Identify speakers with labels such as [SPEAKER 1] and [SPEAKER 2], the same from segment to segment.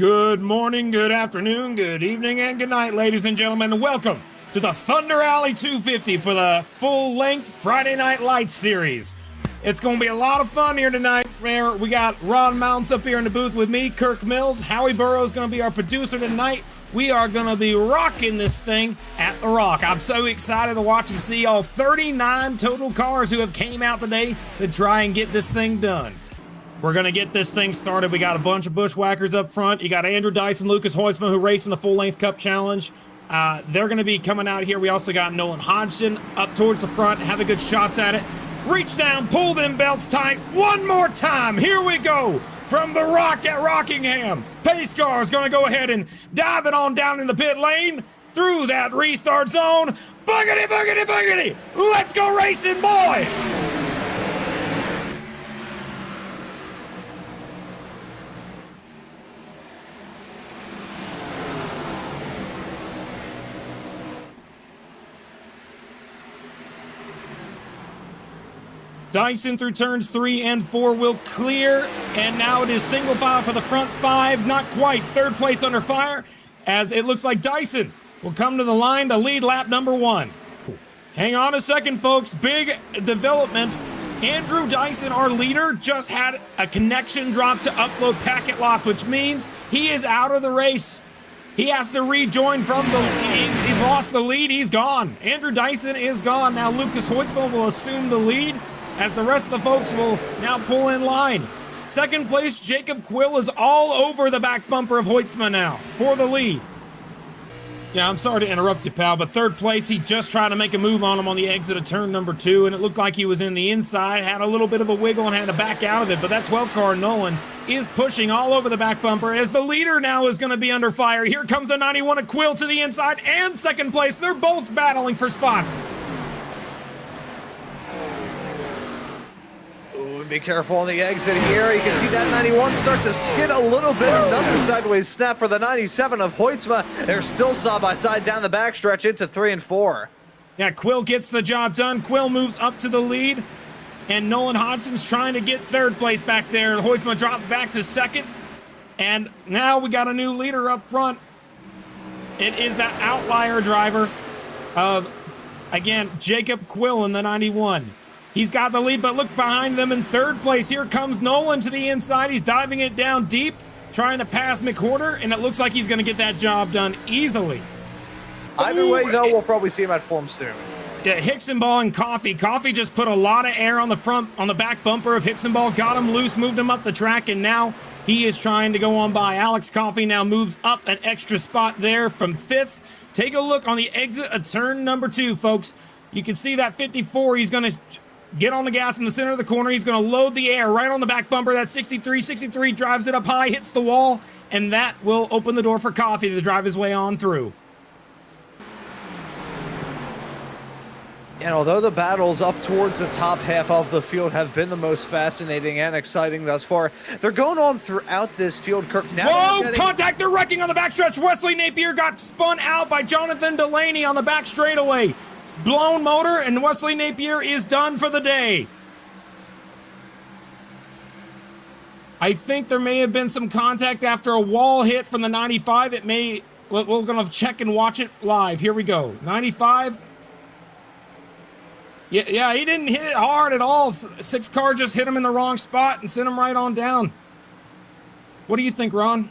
[SPEAKER 1] Good morning, good afternoon, good evening, and good night, ladies and gentlemen. Welcome to the Thunder Alley 250 for the full-length Friday Night Lights series. It's going to be a lot of fun here tonight. We got Ron Mounts up here in the booth with me, Kirk Mills. Howie Burrow is going to be our producer tonight. We are going to be rocking this thing at the Rock. I'm so excited to watch and see all 39 total cars who have came out today to try and get this thing done. We're going to get this thing started. We got a bunch of bushwhackers up front. You got Andrew Dyson, Lucas Hoytsman, who race in the full-length Cup Challenge. They're going to be coming out here. We also got Nolan Hodgson up towards the front, having good shots at it. Reach down, pull them belts tight. One more time. Here we go. From the Rock at Rockingham. Pace car is going to go ahead and dive it on down in the pit lane. Through that restart zone. Boogity, boogity, boogity. Let's go racing, boys. Dyson through turns 3 and 4 will clear, and now it is single file for the front 5. Not quite. Third place under fire, as it looks like Dyson will come to the line to lead lap number 1. Hang on a second, folks. Big development. Andrew Dyson, our leader, just had a connection drop to upload packet loss, which means he is out of the race. He has to rejoin from the lead. He's lost the lead. He's gone. Andrew Dyson is gone. Now Lucas Hoytsman will assume the lead, as the rest of the folks will now pull in line. Second place, Jacob Quill is all over the back bumper of Hoytsman now for the lead. Yeah, I'm sorry to interrupt you, pal, but third place, he just tried to make a move on him on the exit of turn number 2, and it looked like he was in the inside, had a little bit of a wiggle and had to back out of it, but that 12 car Nolan is pushing all over the back bumper as the leader now is going to be under fire. Here comes the 91 of Quill to the inside and second place. They're both battling for spots.
[SPEAKER 2] Be careful on the exit here. You can see that 91 start to skid a little bit. Another sideways snap for the 97 of Hoytsma. They're still side by side down the backstretch into 3 and 4.
[SPEAKER 1] Yeah, Quill gets the job done. Quill moves up to the lead, and Nolan Hodgson's trying to get third place back there. Hoytsma drops back to second, and now we got a new leader up front. It is that outlier driver of, again, Jacob Quill in the 91. He's got the lead, but look behind them in third place. Here comes Nolan to the inside. He's diving it down deep, trying to pass McWhorter, and it looks like he's going to get that job done easily.
[SPEAKER 2] Either way, though, we'll probably see him at form soon.
[SPEAKER 1] Yeah, Hicksonball and Coffey. Coffey just put a lot of air on the back bumper of Hicksonball, got him loose, moved him up the track, and now he is trying to go on by. Alex Coffey now moves up an extra spot there from 5th. Take a look on the exit of turn number 2, folks. You can see that 54. He's going to get on the gas in the center of the corner. He's going to load the air right on the back bumper. That 63. 63 drives it up high, hits the wall, and that will open the door for Coffey to drive his way on through.
[SPEAKER 2] And although the battles up towards the top half of the field have been the most fascinating and exciting thus far, they're going on throughout this field, Kirk. Now
[SPEAKER 1] whoa, contact, they're wrecking on the backstretch. Wesley Napier got spun out by Jonathan Delaney on the back straightaway. Blown motor, and Wesley Napier is done for the day. I think there may have been some contact after a wall hit from the 95. We're going to check and watch it live. Here we go. 95. Yeah, he didn't hit it hard at all. 6 car just hit him in the wrong spot and sent him right on down. What do you think, Ron?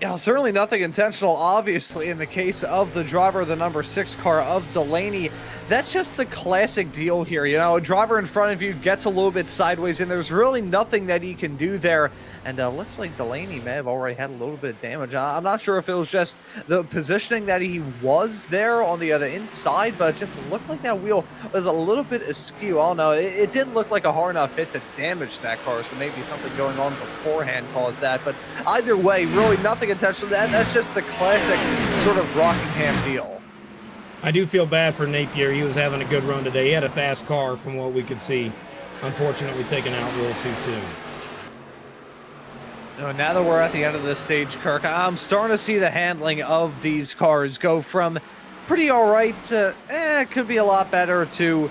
[SPEAKER 2] Yeah, certainly nothing intentional, obviously, in the case of the driver of the number 6 car of Delaney. That's just the classic deal here. You know, a driver in front of you gets a little bit sideways, and there's really nothing that he can do there. And looks like Delaney may have already had a little bit of damage. I'm not sure if it was just the positioning that he was there on the other inside, but it just looked like that wheel was a little bit askew. I don't know. It didn't look like a hard enough hit to damage that car, so maybe something going on beforehand caused that. But either way, really nothing intentional. That's just the classic sort of Rockingham deal.
[SPEAKER 1] I do feel bad for Napier. He was having a good run today. He had a fast car from what we could see. Unfortunately, taken out a little too soon.
[SPEAKER 2] Now that we're at the end of this stage, Kirk, I'm starting to see the handling of these cars go from pretty all right to it could be a lot better to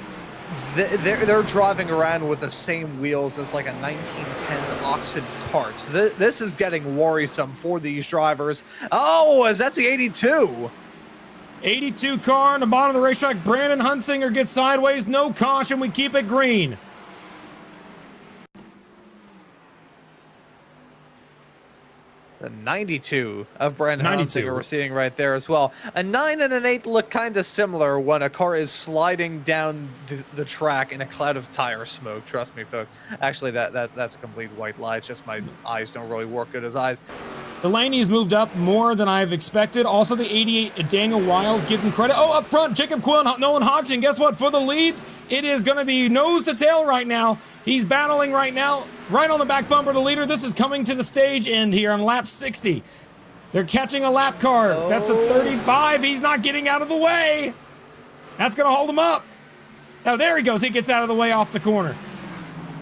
[SPEAKER 2] they're driving around with the same wheels as like a 1910s Oxen carts. This is getting worrisome for these drivers. Oh, as that's the 82.
[SPEAKER 1] 82 car on the bottom of the racetrack. Brandon Hunsinger gets sideways. No caution. We keep it green.
[SPEAKER 2] The 92 of Brandon
[SPEAKER 1] 92.
[SPEAKER 2] Hunsinger we're seeing right there as well. A 9 and an 8 look kind of similar when a car is sliding down the track in a cloud of tire smoke. Trust me, folks. Actually, that's a complete white lie. It's just my eyes don't really work good as eyes.
[SPEAKER 1] Delaney's moved up more than I've expected. Also, the 88, Daniel Wiles, give him credit. Oh, up front, Jacob Quill and Nolan Hodgson. Guess what? For the lead, it is going to be nose to tail right now. He's battling right now, right on the back bumper of the leader. This is coming to the stage end here on lap 60. They're catching a lap car. Oh. That's the 35. He's not getting out of the way. That's going to hold him up. Oh, there he goes. He gets out of the way off the corner.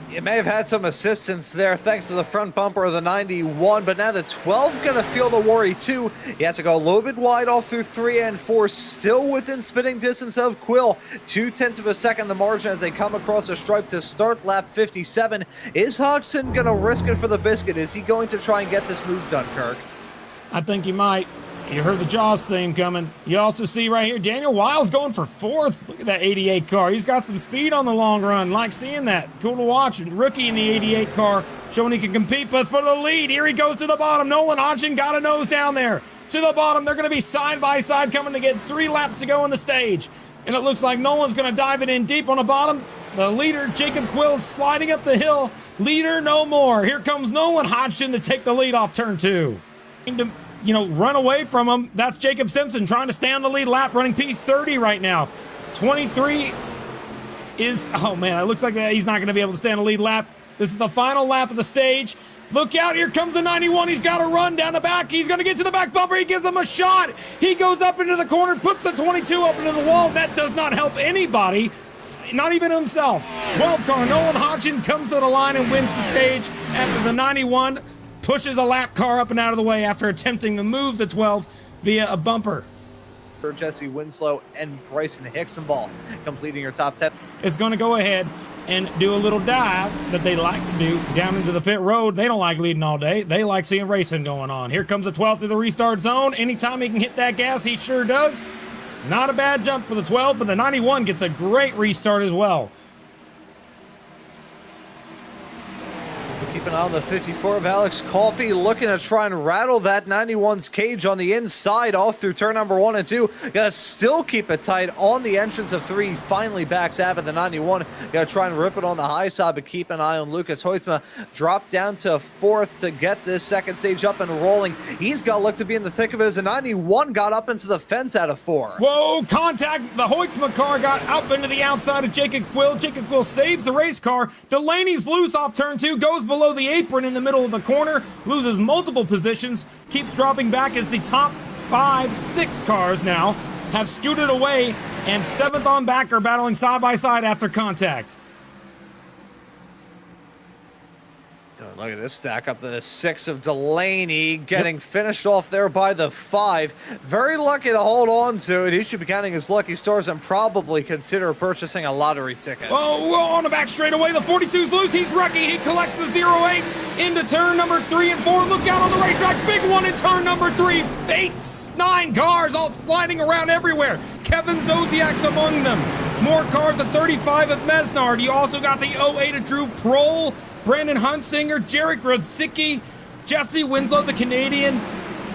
[SPEAKER 2] You may have had some assistance there thanks to the front bumper of the 91, but now the 12 going to feel the worry too. He has to go a little bit wide off through 3 and 4, still within spitting distance of Quill. 0.2 of a second the margin as they come across the stripe to start lap 57. Is Hodgson going to risk it for the biscuit? Is he going to try and get this move done, Kirk?
[SPEAKER 1] I think he might. You heard the Jaws theme coming. You also see right here, Daniel Wiles going for 4th. Look at that 88 car. He's got some speed on the long run. Like seeing that. Cool to watch. And rookie in the 88 car showing he can compete, but for the lead, here he goes to the bottom. Nolan Hodgson got a nose down there. To the bottom. They're going to be side by side coming to get 3 laps to go on the stage. And it looks like Nolan's going to dive it in deep on the bottom. The leader, Jacob Quill, sliding up the hill. Leader no more. Here comes Nolan Hodgson to take the lead off turn 2. Run away from him. That's Jacob Simpson trying to stay on the lead lap, running P30 right now. 23 is, oh man, it looks like he's not going to be able to stay on the lead lap. This is the final lap of the stage. Look out, here comes the 91. He's got to run down the back. He's going to get to the back bumper. He gives him a shot. He goes up into the corner, puts the 22 up into the wall. That does not help anybody, not even himself. 12 car, Nolan Hodgson comes to the line and wins the stage after the 91 pushes a lap car up and out of the way after attempting to move the 12 via a bumper.
[SPEAKER 2] For Jesse Winslow and Bryson Hicksonball completing your top 10.
[SPEAKER 1] Is going to go ahead and do a little dive that they like to do down into the pit road. They don't like leading all day. They like seeing racing going on. Here comes the 12 through the restart zone. Anytime he can hit that gas, he sure does. Not a bad jump for the 12, but the 91 gets a great restart as well.
[SPEAKER 2] Keep an eye on the 54 of Alex Coffey, looking to try and rattle that 91's cage on the inside off through turn number 1 and 2. Gotta still keep it tight on the entrance of 3. Finally backs out of the 91. Gotta try and rip it on the high side, but keep an eye on Lucas Hoytsma. Drop down to 4th to get this second stage up and rolling. He's got luck to be in the thick of it as the 91 got up into the fence out of 4.
[SPEAKER 1] Whoa, contact. The Hoytsma car got up into the outside of Jacob Quill. Jacob Quill saves the race car. Delaney's loose off turn 2, goes below the apron in the middle of the corner, loses multiple positions, keeps dropping back as the top 5-6 cars now have scooted away, and 7th on back are battling side by side after contact.
[SPEAKER 2] Look at this stack up the 6 of Delaney getting finished off there by the 5. Very lucky to hold on to it. He should be counting his lucky stars and probably consider purchasing a lottery ticket.
[SPEAKER 1] Oh, on the back straightaway, the 42's loose. He's wrecking. He collects the 08 into turn number 3 and 4. Look out on the racetrack. Big one in turn number 3. 8, 9 cars all sliding around everywhere. Kevin Zosiak's among them. More cars, the 35 of Mesnard. You also got the 08 of Drew Prohl, Brandon Hunsinger, Jarek Grodzicki, Jesse Winslow, the Canadian,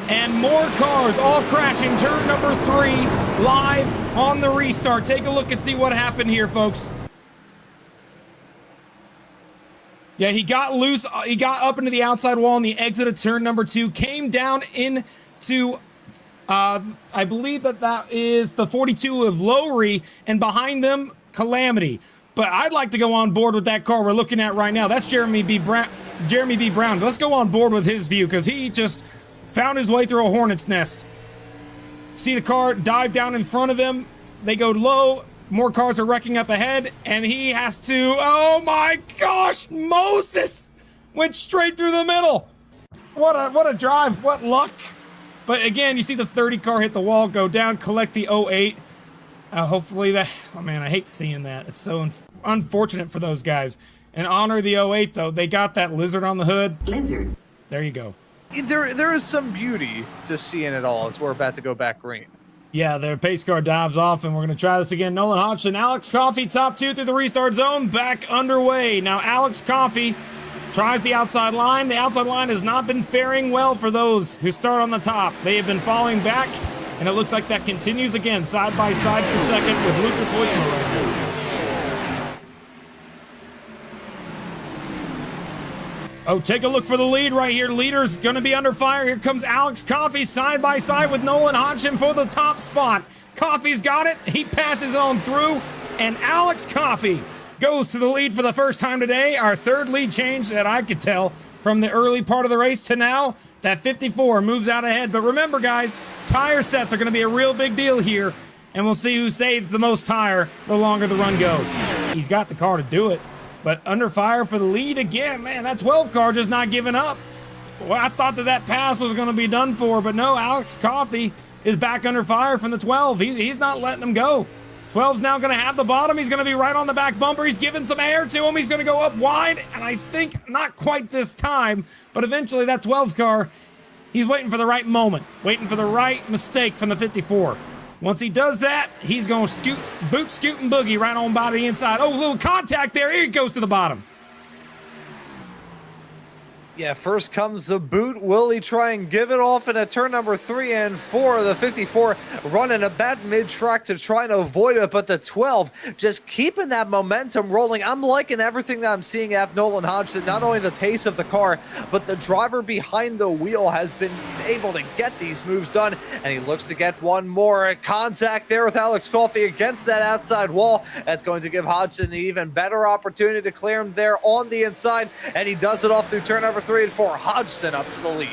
[SPEAKER 1] and more cars all crashing. Turn number 3 live on the restart. Take a look and see what happened here, folks. Yeah, he got loose. He got up into the outside wall on the exit of turn number 2, came down into, I believe that is the 42 of Lowry, and behind them, Calamity. But I'd like to go on board with that car we're looking at right now. That's Jeremy B. Brown. Let's go on board with his view because he just found his way through a hornet's nest. See the car dive down in front of him. They go low. More cars are wrecking up ahead, and he has to. Oh my gosh, Moses went straight through the middle. What a drive. What luck. But again, you see the 30 car hit the wall, go down, collect the 08. Hopefully that, oh man, I hate seeing that. It's so unfortunate for those guys. In honor of the '08, though, they got that lizard on the hood.
[SPEAKER 3] Lizard.
[SPEAKER 1] There you go.
[SPEAKER 2] There is some beauty to seeing it all as we're about to go back green.
[SPEAKER 1] Yeah, their pace car dives off, and we're going to try this again. Nolan Hodgson, Alex Coffey, top 2 through the restart zone, back underway. Now, Alex Coffey tries the outside line. The outside line has not been faring well for those who start on the top. They have been falling back, and it looks like that continues again, side by side for second with Lucas Hoytsma right now. Oh, take a look for the lead right here. Leader's going to be under fire. Here comes Alex Coffey side by side with Nolan Hodgson for the top spot. Coffey's got it. He passes on through, and Alex Coffey goes to the lead for the first time today. Our third lead change that I could tell from the early part of the race to now. That 54 moves out ahead. But remember, guys, tire sets are going to be a real big deal here, and we'll see who saves the most tire the longer the run goes. He's got the car to do it. But under fire for the lead again. Man, that 12 car just not giving up. Well, I thought that pass was going to be done for, but no, Alex Coffey is back under fire from the 12. He's not letting him go. 12's now going to have the bottom. He's going to be right on the back bumper. He's giving some air to him. He's going to go up wide, and I think not quite this time, but eventually that 12's car, he's waiting for the right moment, waiting for the right mistake from the 54. Once he does that, he's going to boot, scoot, and boogie right on by the inside. Oh, a little contact there. Here he goes to the bottom.
[SPEAKER 2] Yeah, first comes the boot. Will he try and give it off in a turn number 3 and 4? The 54 running a bad mid-track to try and avoid it, but the 12 just keeping that momentum rolling. I'm liking everything that I'm seeing at Nolan Hodgson. Not only the pace of the car, but the driver behind the wheel has been able to get these moves done, and he looks to get one more contact there with Alex Coffey against that outside wall. That's going to give Hodgson an even better opportunity to clear him there on the inside, and he does it off through turn number 3 and 4. Hodgson up to the lead.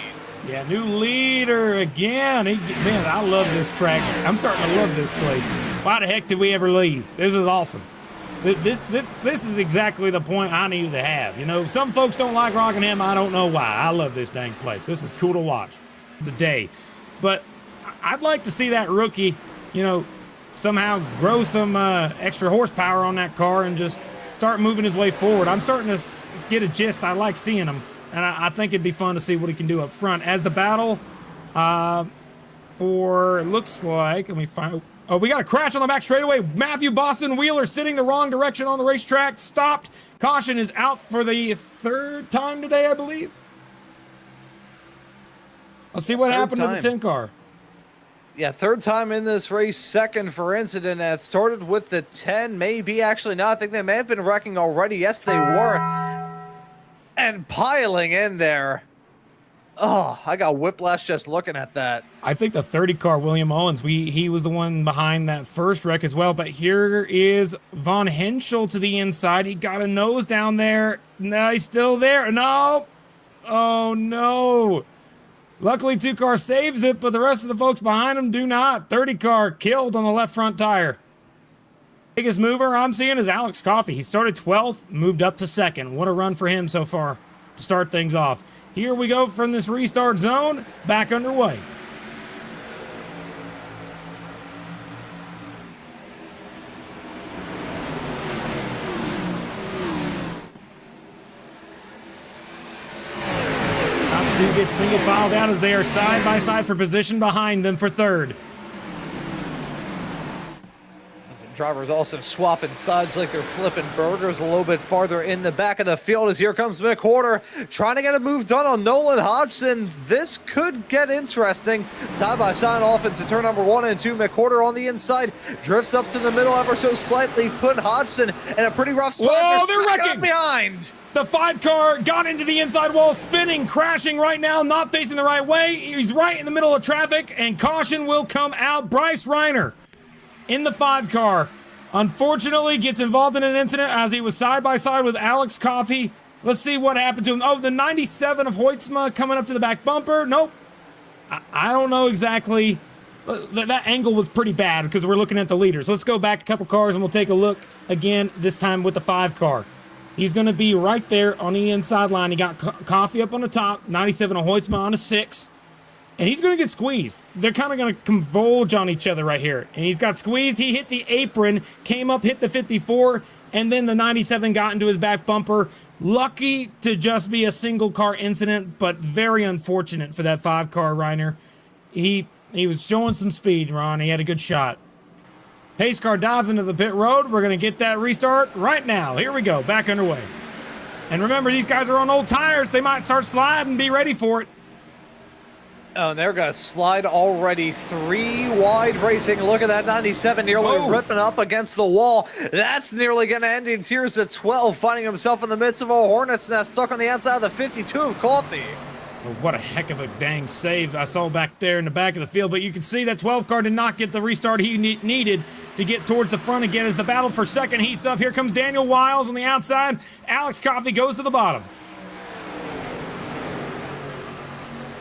[SPEAKER 1] Yeah, new leader again. Man, I love this track. I'm starting to love this place. Why the heck did we ever leave? This is awesome. This is exactly the point I needed to have. You know, some folks don't like Rockingham. I don't know why. I love this dang place. This is cool to watch the day. But I'd like to see that rookie, you know, somehow grow some extra horsepower on that car and just start moving his way forward. I'm starting to get a gist. I like seeing him. And I think it'd be fun to see what he can do up front. As the battle looks like, let me find, oh, we got a crash on the back straightaway. Matthew Boston Wheeler sitting the wrong direction on the racetrack. Stopped. Caution is out for the 3rd time today, I believe. Let's see what happened to the 10 car.
[SPEAKER 2] Yeah, 3rd time in this race, 2nd for incident. That started with the 10, maybe actually not. I think they may have been wrecking already. Yes, they were. And piling in there. Oh, I got whiplash just looking at that.
[SPEAKER 1] I think the 30 car, William Owens, he was the one behind that first wreck as well. But here is Von Henschel to the inside. He got a nose down there. No, he's still there. No. Oh, no. Luckily, 2 car saves it, but the rest of the folks behind him do not. 30 car killed on the left front tire. Biggest mover I'm seeing is Alex Coffey. He started 12th, moved up to 2nd. What a run for him so far to start things off. Here we go from this restart zone, back underway. Top 2 gets single filed out as they are side by side for position behind them for 3rd.
[SPEAKER 2] Drivers also swapping sides like they're flipping burgers a little bit farther in the back of the field as here comes McWhorter trying to get a move done on Nolan Hodgson. This could get interesting. Side by side off into turn number 1 and 2. McWhorter on the inside drifts up to the middle ever so slightly, putting Hodgson in a pretty rough spot.
[SPEAKER 1] Whoa, they're wrecking
[SPEAKER 2] behind.
[SPEAKER 1] The 5 car got into the inside wall, spinning, crashing right now, not facing the right way. He's right in the middle of traffic, and caution will come out. Bryce Reiner in the 5 car, unfortunately gets involved in an incident as he was side by side with Alex Coffey. Let's see what happened to him. Oh, the 97 of Hoytsma coming up to the back bumper. Nope. I don't know exactly. That angle was pretty bad because we're looking at the leaders. Let's go back a couple cars and we'll take a look again, this time with the 5 car. He's going to be right there on the inside line. He got Coffey up on the top, 97 of Hoytsma on a 6. And he's going to get squeezed. They're kind of going to converge on each other right here. And he's got squeezed. He hit the apron, came up, hit the 54, and then the 97 got into his back bumper. Lucky to just be a single car incident, but very unfortunate for that 5-car, Reiner. He was showing some speed, Ron. He had a good shot. Pace car dives into the pit road. We're going to get that restart right now. Here we go, back underway. And remember, these guys are on old tires. They might start sliding. Be ready for it.
[SPEAKER 2] Oh, and they're going to slide already. 3 wide racing. Look at that 97 nearly ripping up against the wall. That's nearly going to end in tears at 12, finding himself in the midst of a hornet's nest, stuck on the outside of the 52 of Coffee.
[SPEAKER 1] Oh, what a heck of a dang save I saw back there in the back of the field. But you can see that 12 car did not get the restart he needed to get towards the front again as the battle for second heats up. Here comes Daniel Wiles on the outside. Alex Coffey goes to the bottom.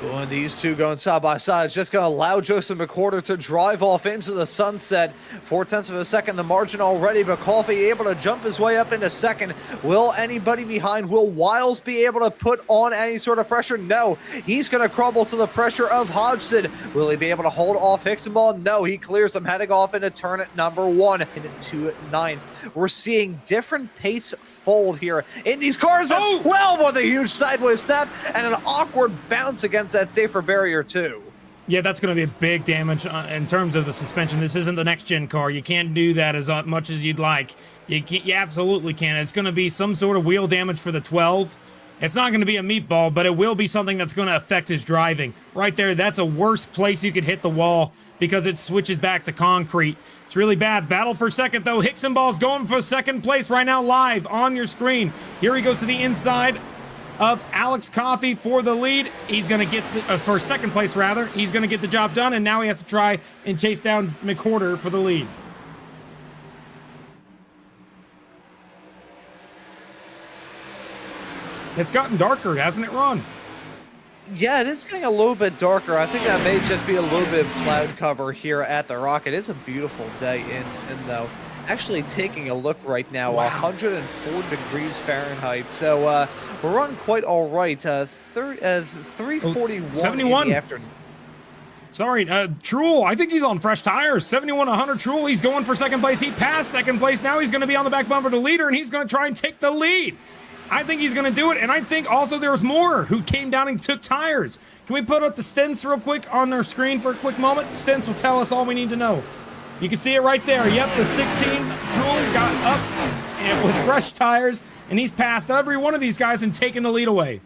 [SPEAKER 2] Well, these two going side by side is just going to allow Joseph McWhorter to drive off into the sunset. 0.4 of a second, the margin already, but Coffey able to jump his way up into second. Will anybody behind? Will Wiles be able to put on any sort of pressure? No. He's going to crumble to the pressure of Hodgson. Will he be able to hold off Hicksonball? No. He clears him, heading off into turn number 1 into 9th. We're seeing different pace fold here in these cars at 12 with a huge sideways step and an awkward bounce against that safer barrier too.
[SPEAKER 1] Yeah, that's going to be a big damage in terms of the suspension. This isn't the next-gen car. You can't do that as much as you'd like. You absolutely can. It's going to be some sort of wheel damage for the 12. It's not going to be a meatball, but it will be something that's going to affect his driving. Right there, that's a worse place you could hit the wall because it switches back to concrete. It's really bad. Battle for second, though. Hicksonball's going for second place right now live on your screen. Here he goes to the inside of Alex Coffey for the lead. He's going to get, for second place rather, he's going to get the job done, and now he has to try and chase down McWhorter for the lead. It's gotten darker, hasn't it, Ron?
[SPEAKER 2] Yeah, it is getting a little bit darker. I think that may just be a little bit of cloud cover here at the Rocket. It's a beautiful day in Sin, though. Actually taking a look right now, 104 degrees Fahrenheit. So we're running quite all right. 341
[SPEAKER 1] 71
[SPEAKER 2] in the afternoon.
[SPEAKER 1] Sorry, Truel, I think he's on fresh tires. 71-100 Truel, he's going for second place. He passed second place. Now he's going to be on the back bumper to leader, and he's going to try and take the lead. I think he's going to do it, and I think also there's more who came down and took tires. Can we put up the stints real quick on their screen for a quick moment? Stints will tell us all we need to know. You can see it right there. Yep, the 16 Truel got up and with fresh tires, and he's passed every one of these guys and taken the lead away.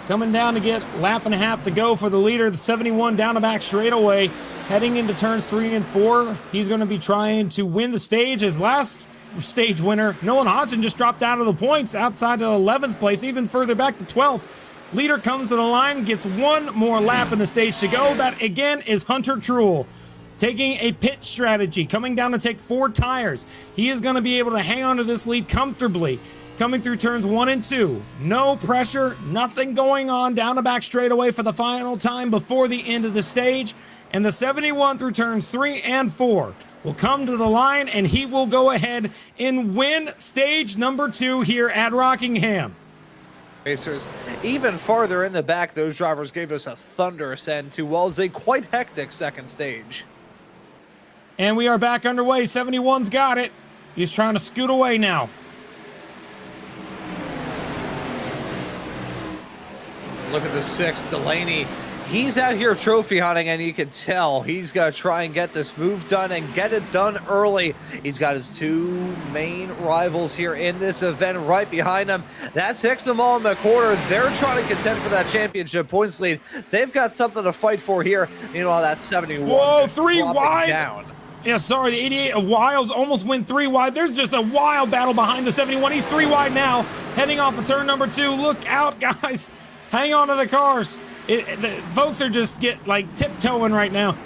[SPEAKER 1] Coming down to get lap and a half to go for the leader, the 71 down the back straightaway, heading into turns 3 and 4. He's going to be trying to win the stage. His last stage winner, Nolan Hodgson, just dropped out of the points outside of 11th place, even further back to 12th. Leader comes to the line, gets one more lap in the stage to go. That again is Hunter Truel, taking a pit strategy, coming down to take 4 tires. He is going to be able to hang on to this lead comfortably, coming through turns 1 and 2. No pressure, nothing going on down the back straightaway for the final time before the end of the stage. And the 71 through turns 3 and 4 will come to the line, and he will go ahead and win stage number 2 here at Rockingham.
[SPEAKER 2] Racers even farther in the back, those drivers gave us a thunderous end to what was a quite hectic second stage.
[SPEAKER 1] And we are back underway. 71's got it. He's trying to scoot away now.
[SPEAKER 2] Look at the 6, Delaney. He's out here trophy hunting, and you can tell he's got to try and get this move done and get it done early. He's got his 2 main rivals here in this event right behind him. That's Hicksonball and McWhorter. They're trying to contend for that championship points lead. So they've got something to fight for here. Meanwhile, that 71.
[SPEAKER 1] Whoa, 3 wide.
[SPEAKER 2] Down.
[SPEAKER 1] Yeah, sorry, the 88 of Wiles almost went 3 wide. There's just a wild battle behind the 71. He's 3 wide now, heading off of turn number 2. Look out, guys. Hang on to the cars. The folks are just tiptoeing right now.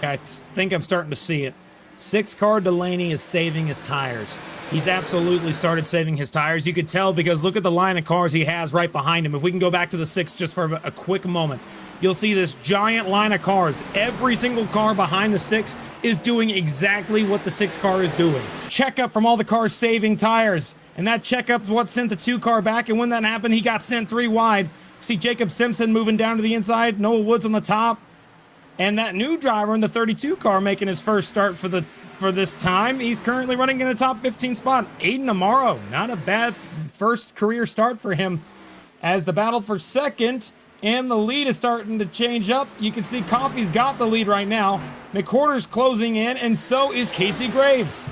[SPEAKER 1] I think I'm starting to see it. 6-car Delaney is saving his tires. He's absolutely started saving his tires. You could tell because look at the line of cars he has right behind him. If we can go back to the 6 just for a quick moment, you'll see this giant line of cars. Every single car behind the 6 is doing exactly what the 6 car is doing. Checkup from all the cars saving tires. And that checkup's what sent the 2 car back. And when that happened, he got sent 3 wide. See Jacob Simpson moving down to the inside, Noah Woods on the top, and that new driver in the 32 car making his first start for the for this time. He's currently running in the top 15 spot. Aiden Amaro, not a bad first career start for him, as the battle for second and the lead is starting to change up. You can see Coffey's got the lead right now. McWhorter's closing in, and so is Casey Graves.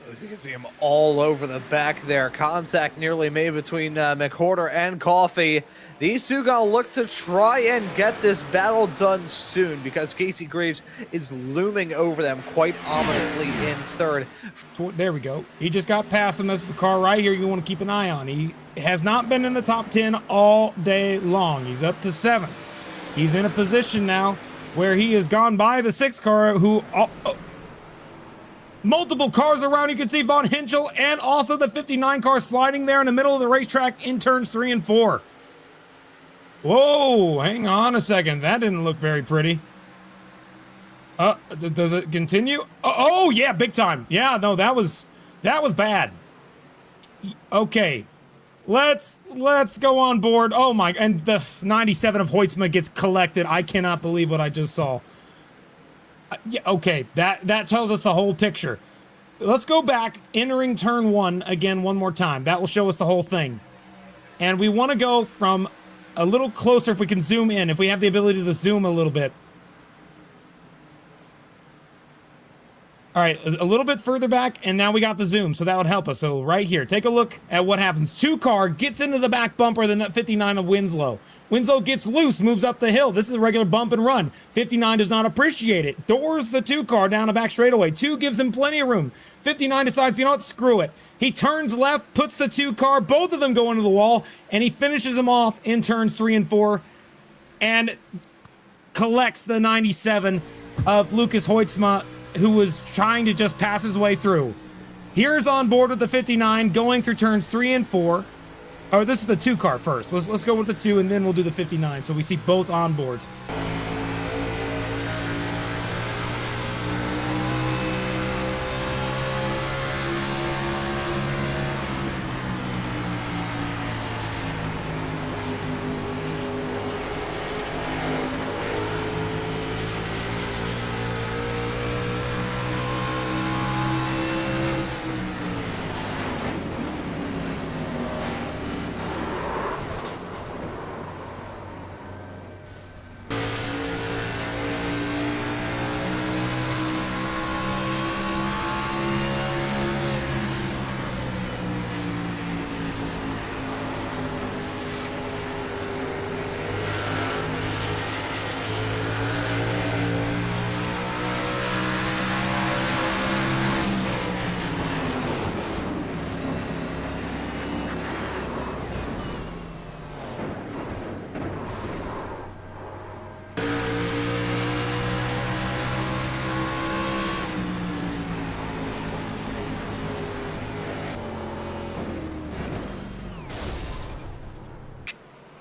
[SPEAKER 2] As you can see him all over the back there. Contact nearly made between McWhorter and Coffey. These two gonna look to try and get this battle done soon, because Casey Graves is looming over them quite ominously in third.
[SPEAKER 1] There we go. He just got past him. This is the car right here you want to keep an eye on. He has not been in the top 10 all day long. He's up to 7th. He's in a position now where he has gone by the 6 car, who... multiple cars around. You can see Von Hinchel and also the 59 car sliding there in the middle of the racetrack in turns 3 and 4. Whoa, hang on a second. That didn't look very pretty. Does it continue? Oh, yeah, big time. Yeah, no, that was bad. Okay. Let's go on board. Oh my, and the 97 of Hoytsma gets collected. I cannot believe what I just saw. Yeah, okay, that tells us the whole picture. Let's go back, entering turn 1 again one more time. That will show us the whole thing. And we want to go from a little closer if we can zoom in, if we have the ability to zoom a little bit. All right, a little bit further back, and now we got the zoom, so that would help us. So right here, take a look at what happens. 2 car gets into the back bumper, the 59 of Winslow. Winslow gets loose, moves up the hill. This is a regular bump and run. 59 does not appreciate it. Doors the 2 car down the back straightaway. 2 gives him plenty of room. 59 decides, you know what, screw it. He turns left, puts the 2 car, both of them go into the wall, and he finishes them off in turns 3 and 4, and collects the 97 of Lucas Hoytsma, who was trying to just pass his way through. Here's on board with the 59, going through turns 3 and 4. Oh, this is the 2 car first. Let's go with the 2, and then we'll do the 59, so we see both onboards.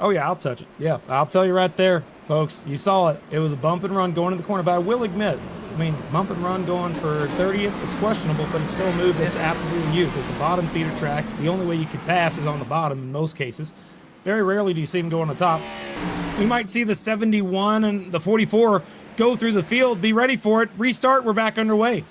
[SPEAKER 1] Oh, yeah, I'll touch it. Yeah, I'll tell you right there, folks. You saw it. It was a bump and run going to the corner, but I will admit, I mean, bump and run going for 30th, it's questionable, but it's still a move that's absolutely used. It's a bottom feeder track. The only way you can pass is on the bottom in most cases. Very rarely do you see him go on the top. We might see the 71 and the 44 go through the field. Be ready for it. Restart. We're back underway.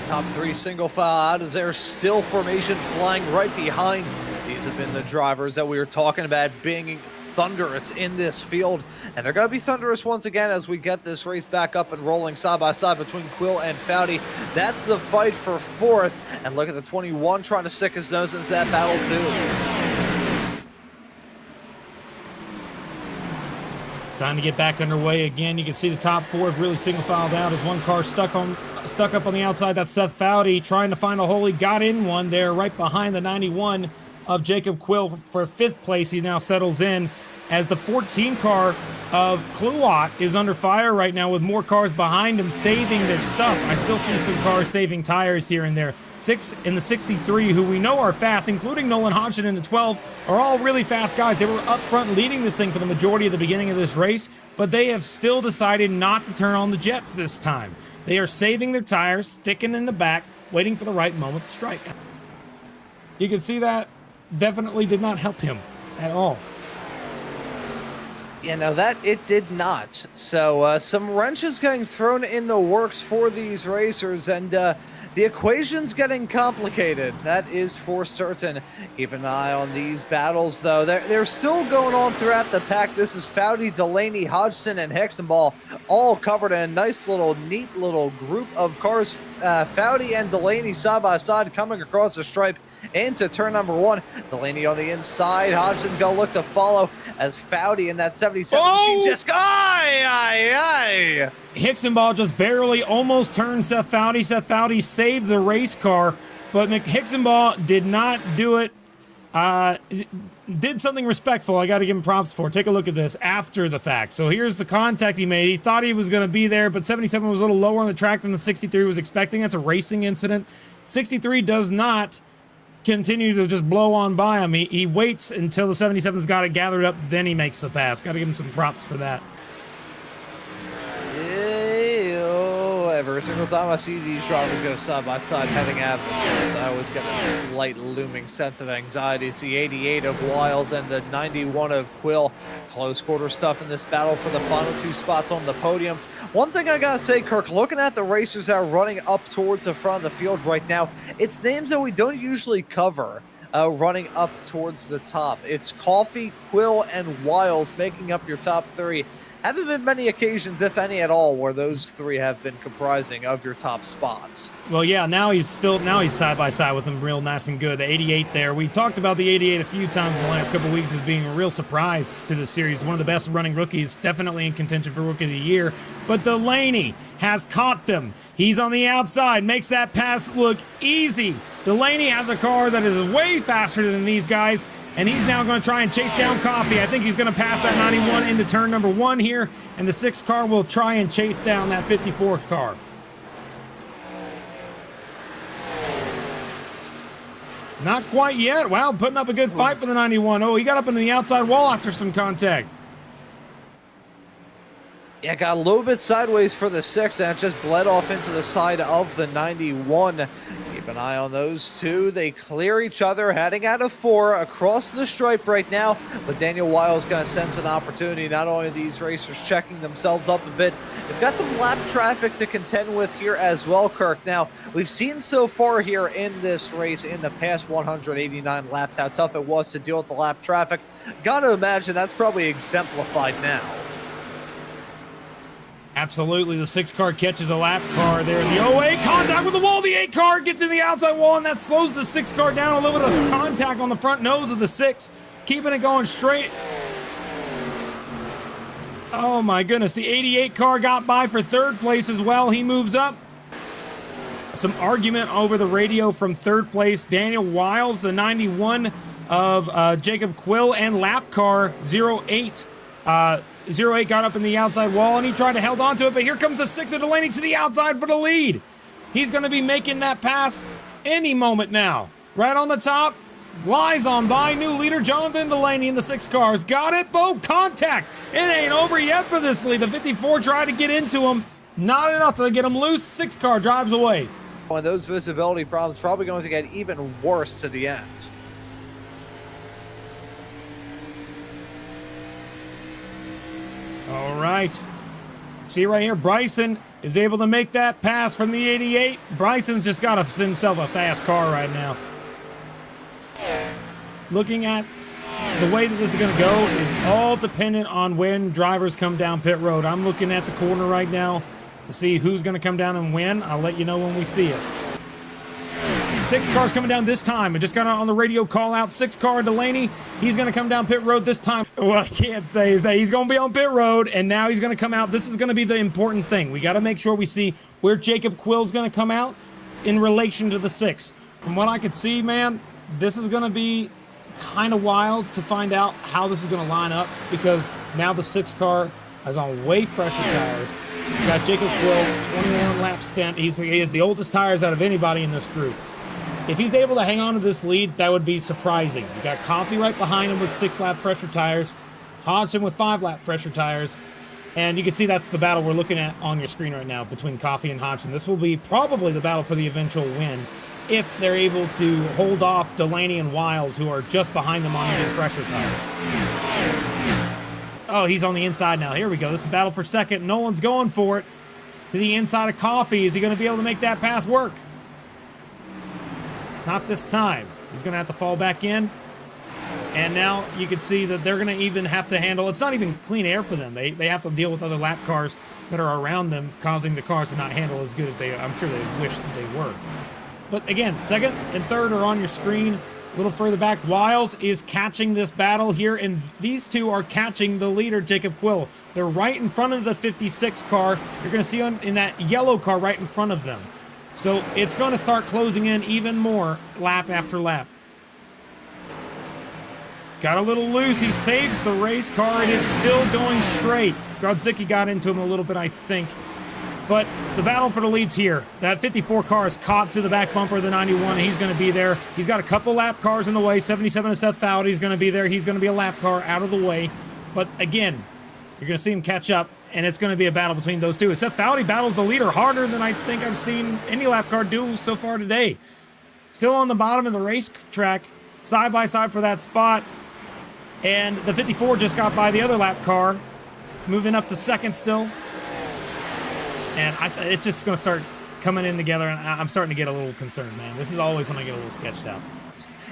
[SPEAKER 2] Top 3 single file out as there's still formation flying right behind. These have been the drivers that we were talking about being thunderous in this field, and they're going to be thunderous once again as we get this race back up and rolling side by side between Quill and Foudy. That's the fight for 4th, and look at the 21 trying to stick his nose into that battle too.
[SPEAKER 1] Trying to get back underway again. You can see the top 4 have really single filed out as one car stuck up on the outside. That's Seth Foudy trying to find a hole. He got in one there right behind the 91 of Jacob Quill for 5th place. He now settles in as the 14 car of Kluwat is under fire right now with more cars behind him saving their stuff. I still see some cars saving tires here and there. 6 in the 63, who we know are fast, including Nolan Hodgson in the 12, are all really fast guys. They were up front leading this thing for the majority of the beginning of this race, but they have still decided not to turn on the jets this time. They are saving their tires, sticking in the back, waiting for the right moment to strike. You can see that definitely did not help him at all.
[SPEAKER 2] You know, that it did not. So some wrenches getting thrown in the works for these racers, and the equation's getting complicated. That is for certain. Keep an eye on these battles, though. They're still going on throughout the pack. This is Foudy, Delaney, Hodgson, and Hexenball all covered in a nice little, neat little group of cars. Foudy and Delaney side by side coming across the stripe into turn number 1. Delaney on the inside. Hodgson's going to look to follow as Foudy in that 77 machine just
[SPEAKER 1] Hexenball just barely almost turned Seth Foudy. Seth Foudy saved the race car, but Hexenball did not do it. Did something respectful. I got to give him props for. Take a look at this after the fact. So here's the contact he made. He thought he was going to be there, but 77 was a little lower on the track than the 63 was expecting. That's a racing incident. 63 does not continue to just blow on by him. He waits until the 77's got it gathered up, then he makes the pass. Got to give him some props for that.
[SPEAKER 2] Every single time I see these drivers go side by side heading out of the turns, I always get a slight looming sense of anxiety. It's the 88 of Wiles and the 91 of Quill. Close quarter stuff in this battle for the final 2 spots on the podium. One thing I gotta say, Kirk, looking at the racers that are running up towards the front of the field right now, it's names that we don't usually cover running up towards the top. It's Coffee, Quill, and Wiles making up your top 3. Haven't been many occasions, if any at all, where those 3 have been comprising of your top spots.
[SPEAKER 1] Well, yeah, now he's side by side with him, real nice and good. The 88 there. We talked about the 88 a few times in the last couple of weeks as being a real surprise to the series. One of the best running rookies, definitely in contention for Rookie of the Year. But Delaney has caught them. He's on the outside, makes that pass look easy. Delaney has a car that is way faster than these guys, and he's now going to try and chase down Coffee. I think he's going to pass that 91 into turn number 1 here, and the 6 car will try and chase down that 54 car. Not quite yet. Wow, putting up a good fight for the 91. Oh, he got up into the outside wall after some contact.
[SPEAKER 2] Yeah, got a little bit sideways for the 6, and it just bled off into the side of the 91. Keep an eye on those 2. They clear each other, heading out of 4 across the stripe right now. But Daniel Wiles going to sense an opportunity. Not only are these racers checking themselves up a bit, they've got some lap traffic to contend with here as well, Kirk. Now, we've seen so far here in this race, in the past 189 laps, how tough it was to deal with the lap traffic. Got to imagine that's probably exemplified now.
[SPEAKER 1] Absolutely, the 6 car catches a lap car there. The 08 contact with the wall. The 8 car gets in the outside wall, and that slows the 6 car down. A little bit of contact on the front nose of the 6, keeping it going straight. Oh my goodness, the 88 car got by for 3rd place as well. He moves up. Some argument over the radio from 3rd place. Daniel Wiles, the 91 of Jacob Quill, and lap car 08. 08 got up in the outside wall, and he tried to hold on to it, but here comes the 6 of Delaney to the outside for the lead. He's going to be making that pass any moment now. Right on the top, flies on by. New leader, Jonathan Delaney in the 6 cars. Got it, Bo, contact. It ain't over yet for this lead. The 54 tried to get into him. Not enough to get him loose. 6 car drives away.
[SPEAKER 2] And those visibility problems probably going to get even worse to the end.
[SPEAKER 1] All right. See right here, Bryson is able to make that pass from the 88. Bryson's just got himself a fast car right now. Looking at the way that this is going to go is all dependent on when drivers come down pit road. I'm looking at the corner right now to see who's going to come down and win. I'll let you know when we see it. 6 cars coming down this time. I just got on the radio call out 6 car Delaney. He's going to come down pit road this time. What I can't say is that he's going to be on pit road, and now he's going to come out. This is going to be the important thing. We got to make sure we see where Jacob Quill's going to come out in relation to the 6. From what I could see, man, this is going to be kind of wild to find out how this is going to line up, because now the 6 car is on way fresher tires. We got Jacob Quill, 21 lap stint. He has the oldest tires out of anybody in this group. If he's able to hang on to this lead, that would be surprising. You got Coffee right behind him with 6-lap fresher tires, Hodgson with 5-lap fresher tires, and you can see that's the battle we're looking at on your screen right now between Coffee and Hodgson. This will be probably the battle for the eventual win if they're able to hold off Delaney and Wiles, who are just behind them on even fresher tires. Oh, he's on the inside now. Here we go. This is battle for second. No one's going for it. To the inside of Coffee. Is he going to be able to make that pass work? Not this time. He's going to have to fall back in. And now you can see that they're going to even have to handle, it's not even clean air for them. They have to deal with other lap cars that are around them, causing the cars to not handle as good as I'm sure they wish that they were. But again, second and third are on your screen. A little further back, Wiles is catching this battle here, and these two are catching the leader, Jacob Quill. They're right in front of the 56 car. You're going to see in that yellow car right in front of them. So it's going to start closing in even more lap after lap. Got a little loose. He saves the race car. It is still going straight. Grodzicki got into him a little bit, I think. But the battle for the lead's here. That 54 car is caught to the back bumper of the 91, and he's going to be there. He's got a couple lap cars in the way. 77 of Seth Fowdy is going to be there. He's going to be a lap car out of the way. But again, you're going to see him catch up, and it's going to be a battle between those two. Seth Fowdy battles the leader harder than I think I've seen any lap car do so far today. Still on the bottom of the racetrack, side by side for that spot. And the 54 just got by the other lap car, moving up to second still. And it's just going to start coming in together, and I'm starting to get a little concerned, man. This is always when I get a little sketched out.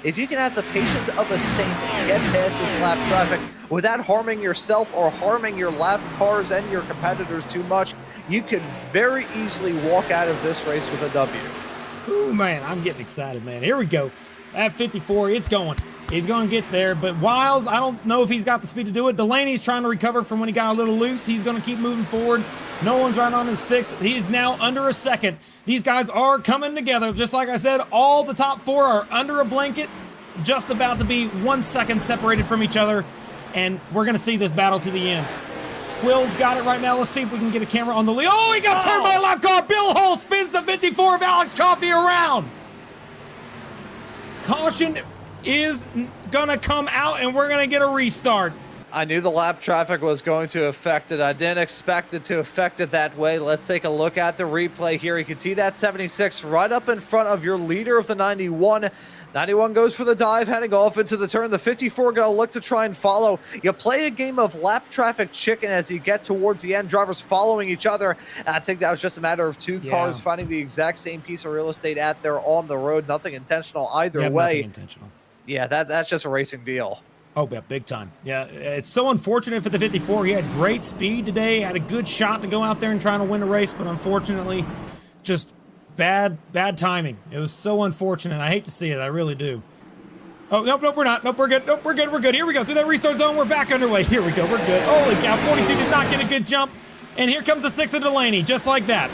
[SPEAKER 2] If you can have the patience of a saint and get past this lap traffic without harming yourself or harming your lap cars and your competitors too much, you could very easily walk out of this race with a W.
[SPEAKER 1] Ooh, man, I'm getting excited, man. Here we go. At 54, it's going. He's going to get there, but Wiles, I don't know if he's got the speed to do it. Delaney's trying to recover from when he got a little loose. He's going to keep moving forward. No one's right on his six. He's now under a second. These guys are coming together. Just like I said, all the top four are under a blanket, just about to be 1 second separated from each other, and we're going to see this battle to the end. Will's got it right now. Let's see if we can get a camera on the lead. Oh, he got turned by a lap car. Bill Hull spins the 54 of Alex Coffey around. Caution is gonna come out, and we're gonna get a restart.
[SPEAKER 2] I knew the lap traffic was going to affect it. I didn't expect it to affect it that way. Let's take a look at the replay here. You can see that 76 right up in front of your leader of the 91. 91 goes for the dive, heading off into the turn. The 54 gonna look to try and follow. You play a game of lap traffic chicken as you get towards the end, drivers following each other. And I think that was just a matter of two cars finding the exact same piece of real estate at their on the road. Nothing intentional either way.
[SPEAKER 1] Nothing intentional.
[SPEAKER 2] Yeah, that's just a racing deal.
[SPEAKER 1] Oh, yeah, big time. Yeah, it's so unfortunate for the 54. He had great speed today, had a good shot to go out there and try to win a race, but unfortunately, just bad timing. It was so unfortunate. I hate to see it. I really do. Oh, nope, we're not. Nope, we're good. Nope, we're good. Here we go. Through that restart zone, we're back underway. Here we go. We're good. Holy cow, 42 did not get a good jump. And here comes the 6 of Delaney, just like that.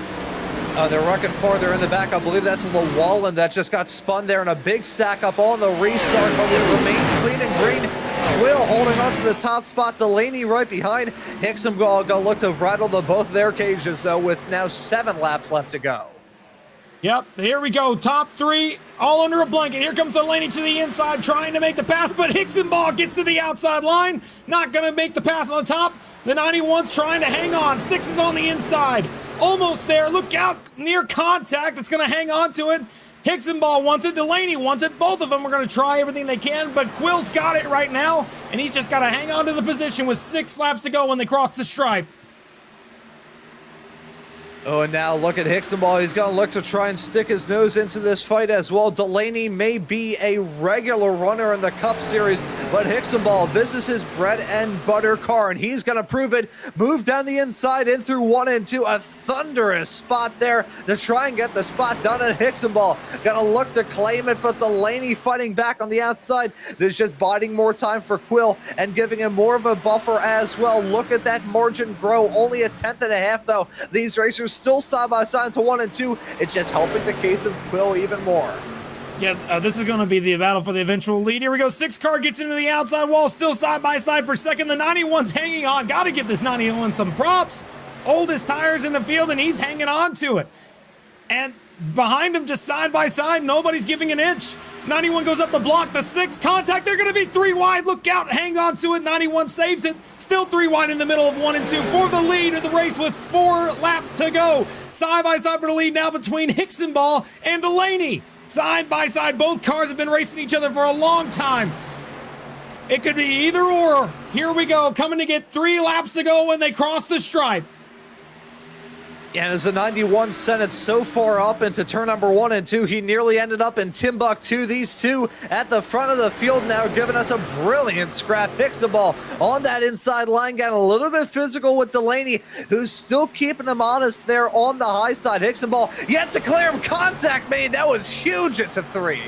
[SPEAKER 2] They're rucking farther in the back. I believe that's Llewellyn that just got spun there in a big stack up on the restart, but we remain clean and green. Quill holding on to the top spot. Delaney right behind. Hickson gonna look to rattle both their cages, though, with now 7 laps left to go.
[SPEAKER 1] Yep, here we go. Top 3, all under a blanket. Here comes Delaney to the inside, trying to make the pass, but Hickson gets to the outside line. Not going to make the pass on the top. The 91's trying to hang on. 6 is on the inside. Almost there. Look out. Near contact. It's going to hang on to it. Hickson wants it. Delaney wants it. Both of them are going to try everything they can, but Quill's got it right now, and he's just got to hang on to the position with 6 laps to go when they cross the stripe.
[SPEAKER 2] Oh, and now look at Hickson. He's going to look to try and stick his nose into this fight as well. Delaney may be a regular runner in the Cup Series, but Hickson, this is his bread and butter car, and he's going to prove it. Move down the inside, in through 1 and 2. A thunderous spot there to try and get the spot done at Hickson. Going to look to claim it, but Delaney fighting back on the outside. There's just biding more time for Quill and giving him more of a buffer as well. Look at that margin grow. Only a 1/10 and a half, though. These racers still side by side to 1 and 2. It's just helping the case of Quill even more.
[SPEAKER 1] Yeah, this is going to be the battle for the eventual lead. Here we go. 6 car gets into the outside wall, still side by side for second. The 91's hanging on. Got to give this 91 some props. Oldest tires in the field, and he's hanging on to it. And behind him, just side by side, nobody's giving an inch. 91 goes up the block. The 6 contact. They're going to be 3 wide. Look out. Hang on to it. 91 saves it. Still 3 wide in the middle of 1 and 2 for the lead of the race with 4 laps to go. Side by side for the lead now between Hickson and Delaney. Side by side, both cars have been racing each other for a long time. It could be either or. Here we go, coming to get 3 laps to go when they cross the stripe.
[SPEAKER 2] And as the 91 sent it so far up into turn number 1 and 2, he nearly ended up in Timbuktu. These two at the front of the field now giving us a brilliant scrap. Hicksaball on that inside line, got a little bit physical with Delaney, who's still keeping him honest there on the high side. Hicksaball yet to clear him. Contact made. That was huge at 3.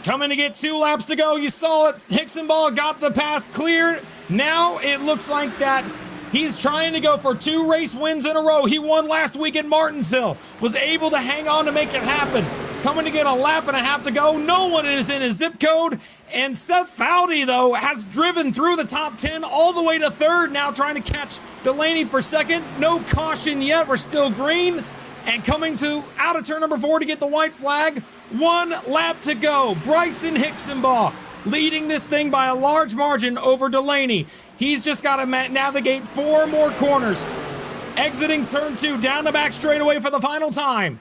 [SPEAKER 1] Coming to get 2 laps to go. You saw it. Hicksaball got the pass cleared. Now it looks like that he's trying to go for 2 race wins in a row. He won last week in Martinsville. Was able to hang on to make it happen. Coming to get a lap and a half to go. No one is in his zip code. And Seth Foudy, though, has driven through the top 10 all the way to 3rd. Now trying to catch Delaney for 2nd. No caution yet. We're still green. And coming to out of turn number 4 to get the white flag. 1 lap to go. Bryson Hicksaball leading this thing by a large margin over Delaney. He's just got to navigate 4 more corners. Exiting turn 2, down the back straightaway for the final time.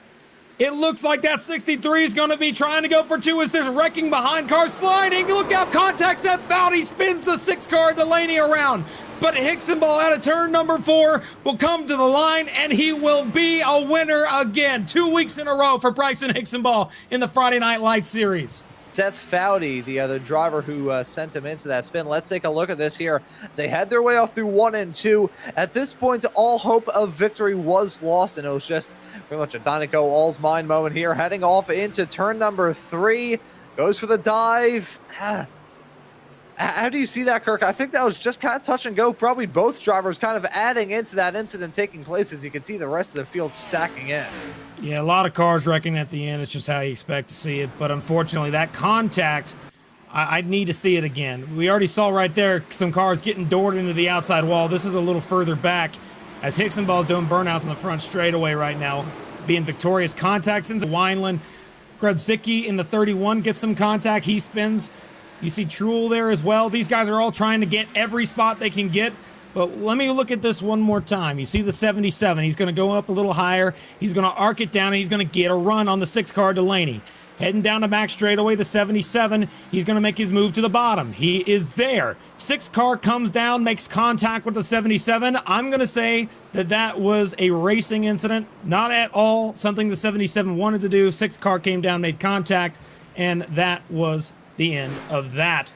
[SPEAKER 1] It looks like that 63 is going to be trying to go for 2 as there's wrecking behind cars sliding. Look out, contact Seth Foudy, spins the 6-car Delaney around. But Hicksaball out of turn number 4 will come to the line, and he will be a winner again. 2 weeks in a row for Bryson Hicksaball in the Friday Night Lights series.
[SPEAKER 2] Seth Foudy, the other driver who sent him into that spin. Let's take a look at this here as they head their way off through 1 and 2. At this point, all hope of victory was lost, and it was just pretty much a Dinoco all's mine moment here. Heading off into turn number 3, goes for the dive. How do you see that, Kirk? I think that was just kind of touch and go. Probably both drivers kind of adding into that incident taking place, as you can see the rest of the field stacking in.
[SPEAKER 1] Yeah, a lot of cars wrecking at the end. It's just how you expect to see it. But unfortunately, that contact, I'd need to see it again. We already saw right there some cars getting doored into the outside wall. This is a little further back as Hicksaball's doing burnouts on the front straightaway right now, being victorious. Contacts in Wineland. Gradzicki in the 31 gets some contact. He spins. You see Truel there as well. These guys are all trying to get every spot they can get. But let me look at this one more time. You see the 77. He's going to go up a little higher. He's going to arc it down, and he's going to get a run on the 6-car Delaney. Heading down the back straightaway, the 77. He's going to make his move to the bottom. He is there. 6-car comes down, makes contact with the 77. I'm going to say that that was a racing incident. Not at all something the 77 wanted to do. 6-car came down, made contact, and that was the end of that.